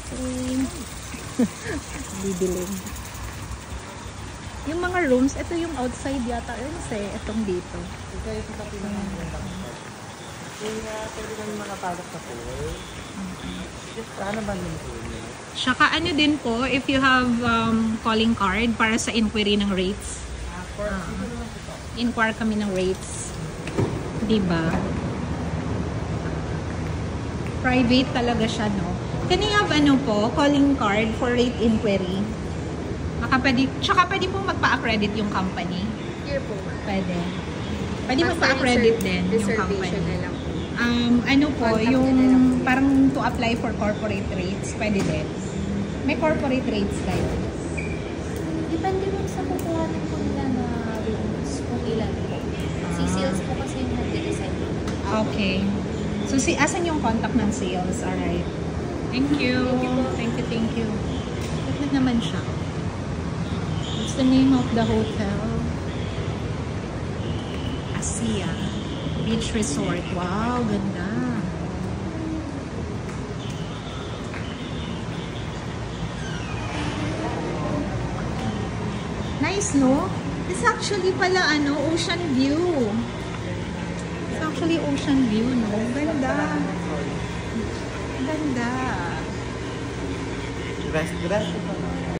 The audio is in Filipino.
Okay. Bibiling. Yung mga rooms, ito yung outside yata. Itong dito. Ito yung sa pinaka-contact. Kaya pwede kami makapalok sa pool. Ano ba yung pool? Tsaka ano din po, if you have calling card para sa inquiry ng rates. Inquire kami ng rates. Diba? Private talaga siya, no? Can you have ano po, calling card for rate inquiry? Tsaka pwede po magpa-accredit yung company. Here po. Pwede. Pwede magpa-accredit din yung company. Ano po, yung parang to apply for corporate rates, pwede din. May corporate rates kayo. Depende mo sa kukuhanin po nila na rooms kung ilan po. Si sales po kasi yung nag-design. Okay. So, asan yung contact ng sales? Alright. Thank you. Thank you. Tignan naman siya. What's the name of the hotel? Asia Beach Resort. Wow, ganda. Nice, no? It's actually pala, ocean view. It's actually ocean view, no? Ganda. Ganda. Restaurant.